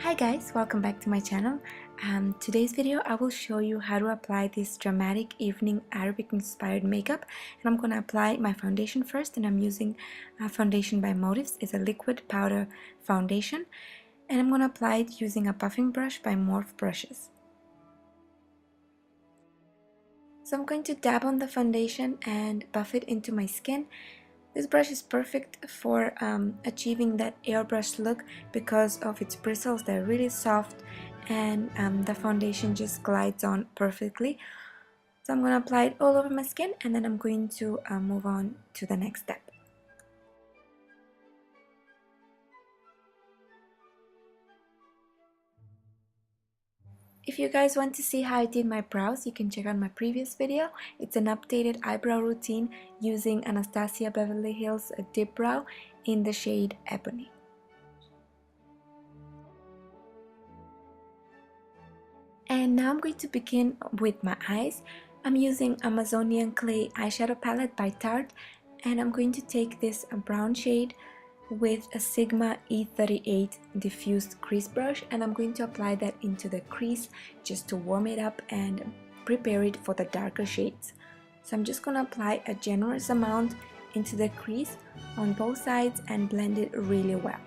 Hi guys, welcome back to my channel. Today's video I will show you how to apply this dramatic evening Arabic inspired makeup, and I'm going to apply my foundation first, and I'm using a foundation by Motives. It's a liquid powder foundation, and I'm going to apply it using a buffing brush by Morphe Brushes. So I'm going to dab on the foundation and buff it into my skin. This brush is perfect for achieving that airbrush look because of its bristles. They're really soft, and the foundation just glides on perfectly. So I'm going to apply it all over my skin, and then I'm going to move on to the next step. If you guys want to see how I did my brows, you can check out my previous video. It's an updated eyebrow routine using Anastasia Beverly Hills Dip Brow in the shade Ebony. And now I'm going to begin with my eyes. I'm using Amazonian Clay eyeshadow palette by Tarte, and I'm going to take this brown shade with a Sigma E38 diffused crease brush, and I'm going to apply that into the crease just to warm it up and prepare it for the darker shades. So I'm just going to apply a generous amount into the crease on both sides and blend it really well.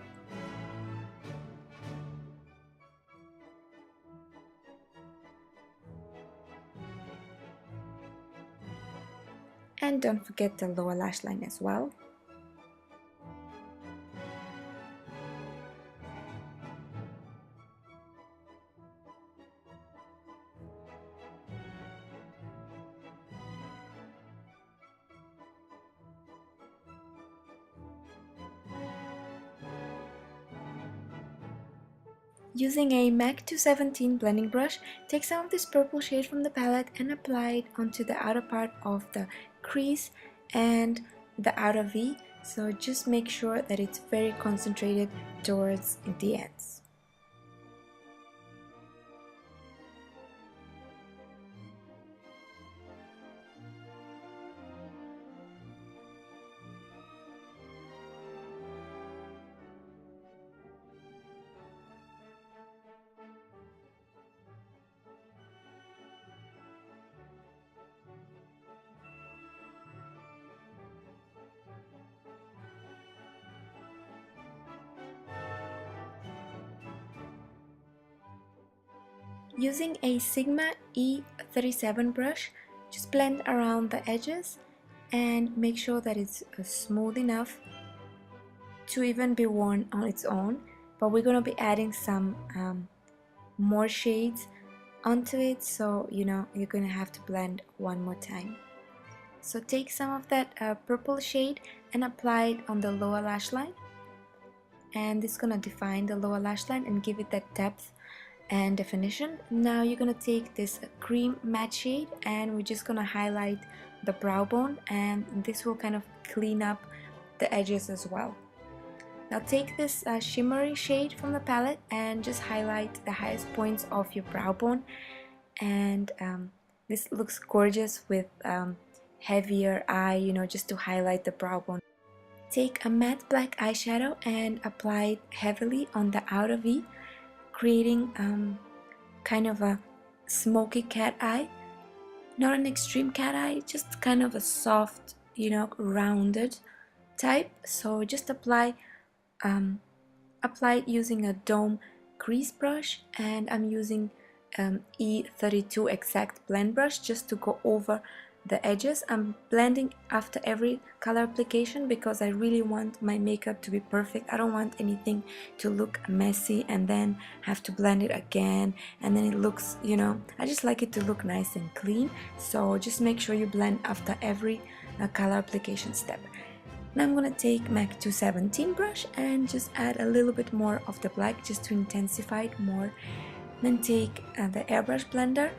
And don't forget the lower lash line as well. Using a MAC 217 blending brush, take some of this purple shade from the palette and apply it onto the outer part of the crease and the outer V. So just make sure that it's very concentrated towards the ends. Using a Sigma E37 brush, just blend around the edges and make sure that it's smooth enough to even be worn on its own, but we're going to be adding some more shades onto it, so you're going to have to blend one more time. So take some of that purple shade and apply it on the lower lash line, and this is going to define the lower lash line and give it that depth and definition. Now you're going to take this cream matte shade and we're just going to highlight the brow bone, and this will kind of clean up the edges as well. Now take this shimmery shade from the palette and just highlight the highest points of your brow bone, and this looks gorgeous with heavier eye, just to highlight the brow bone. Take a matte black eyeshadow and apply it heavily on the outer V, creating kind of a smoky cat eye. Not an extreme cat eye, just kind of a soft, rounded type. So just apply it using a dome crease brush, and I'm using E32 exact blend brush just to go over the edges. I'm blending after every color application because I really want my makeup to be perfect. I don't want anything to look messy and then have to blend it again, and then it looks, I just like it to look nice and clean. So just make sure you blend after every color application step. Now I'm going to take MAC 217 brush and just add a little bit more of the black just to intensify it more. Then take the airbrush blender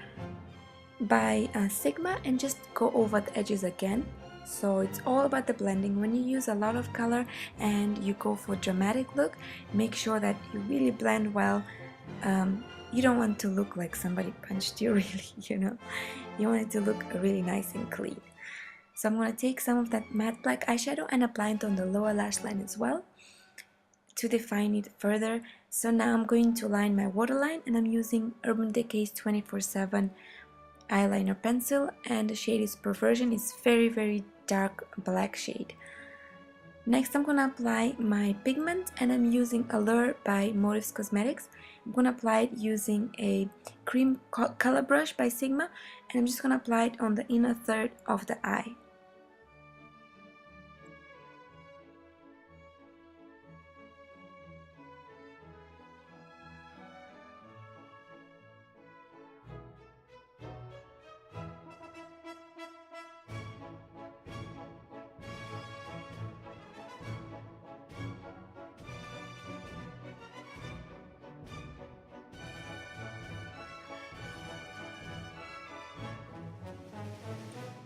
by Sigma and just go over the edges again. So it's all about the blending. When you use a lot of color and you go for dramatic look, make sure that you really blend well. You don't want to look like somebody punched you, really, you want it to look really nice and clean. So I'm going to take some of that matte black eyeshadow and apply it on the lower lash line as well to define it further. So now I'm going to line my waterline, and I'm using Urban Decay's 24/7 eyeliner pencil, and the shade is Perversion. It's very dark black shade. Next I'm gonna apply my pigment, and I'm using Allure by Motives Cosmetics. I'm gonna apply it using a cream color brush by Sigma, and I'm just gonna apply it on the inner third of the eye.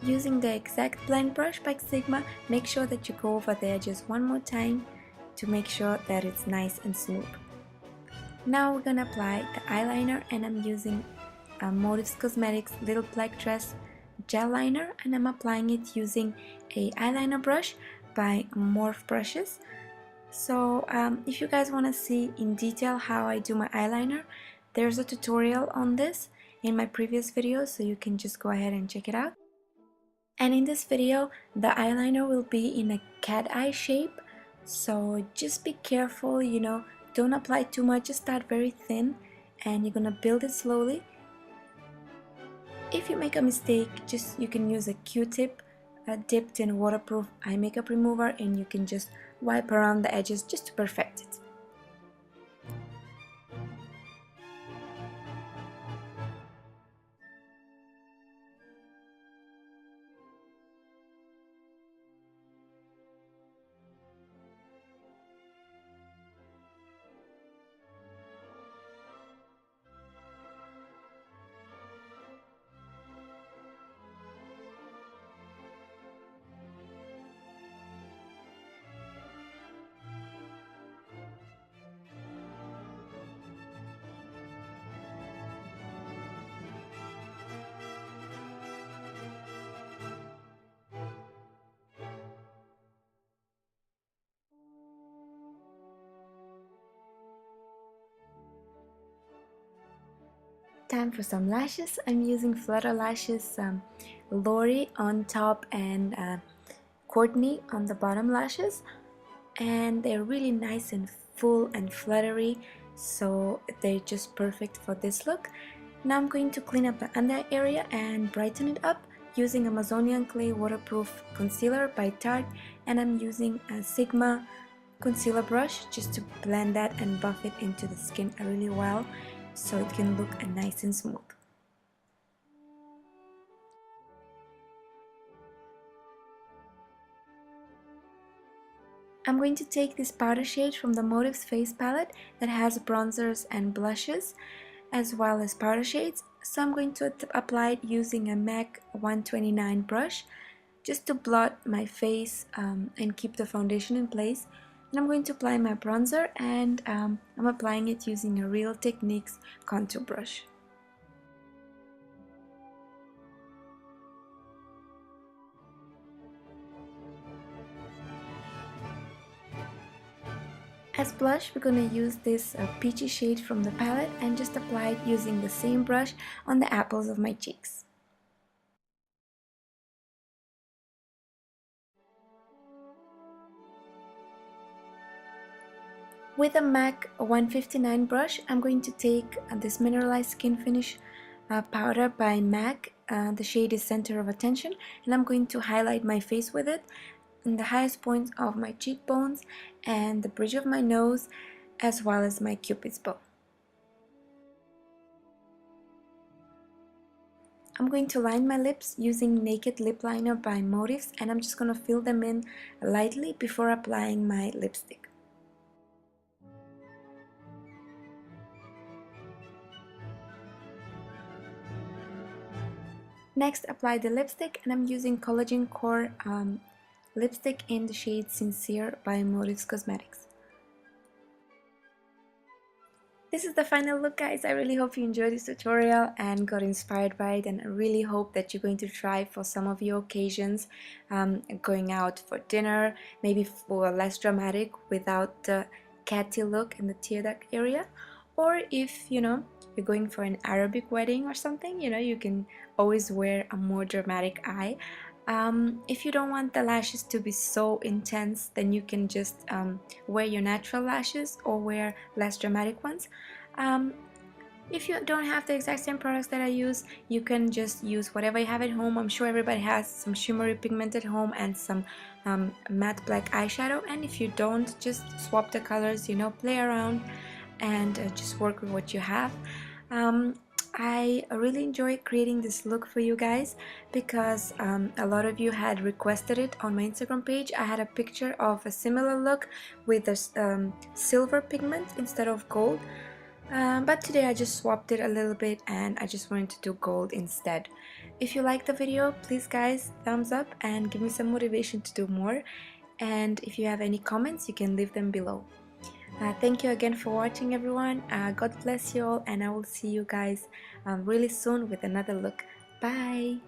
Using the exact blend brush by Sigma, make sure that you go over the edges one more time to make sure that it's nice and smooth. Now we're gonna apply the eyeliner, and I'm using Motives Cosmetics Little Black Dress gel liner, and I'm applying it using a eyeliner brush by Morphe Brushes. So if you guys want to see in detail how I do my eyeliner, there's a tutorial on this in my previous video, so you can just go ahead and check it out. And in this video, the eyeliner will be in a cat eye shape, so just be careful, you know, don't apply too much, just start very thin, and you're gonna build it slowly. If you make a mistake, you can use a Q-tip dipped in waterproof eye makeup remover, and you can just wipe around the edges just to perfect it. Time for some lashes. I'm using Flutter Lashes Lori on top and Courtney on the bottom lashes, and they're really nice and full and fluttery, so they're just perfect for this look. Now I'm going to clean up the under area and brighten it up using Amazonian Clay Waterproof Concealer by Tarte, and I'm using a Sigma concealer brush just to blend that and buff it into the skin really well so it can look nice and smooth. I'm going to take this powder shade from the Motives Face Palette that has bronzers and blushes as well as powder shades. So I'm going to apply it using a MAC 129 brush just to blot my face and keep the foundation in place. And I'm going to apply my bronzer, and I'm applying it using a Real Techniques contour brush. As blush, we're going to use this peachy shade from the palette and just apply it using the same brush on the apples of my cheeks. With a MAC 159 brush, I'm going to take this Mineralized Skin Finish powder by MAC. The shade is Center of Attention, and I'm going to highlight my face with it in the highest points of my cheekbones and the bridge of my nose, as well as my cupid's bow. I'm going to line my lips using Naked Lip Liner by Motives, and I'm just going to fill them in lightly before applying my lipstick. Next, apply the lipstick, and I'm using Collagen Core lipstick in the shade Sincere by Motives Cosmetics. This is the final look, guys. I really hope you enjoyed this tutorial and got inspired by it, and I really hope that you're going to try for some of your occasions, going out for dinner, maybe for less dramatic without the catty look in the tear duct area. Or if you know you're going for an Arabic wedding or something, you know, you can always wear a more dramatic eye. If you don't want the lashes to be so intense, then you can just wear your natural lashes or wear less dramatic ones. If you don't have the exact same products that I use, you can just use whatever you have at home. I'm sure everybody has some shimmery pigment at home and some matte black eyeshadow, and if you don't, just swap the colors, you know, play around and just work with what you have. I really enjoy creating this look for you guys because a lot of you had requested it on my Instagram page. I had a picture of a similar look with a silver pigment instead of gold. But today I just swapped it a little bit and I just wanted to do gold instead. If you like the video, please guys, thumbs up and give me some motivation to do more. And if you have any comments, you can leave them below. Thank you again for watching, everyone. God bless you all, and I will see you guys really soon with another look. Bye!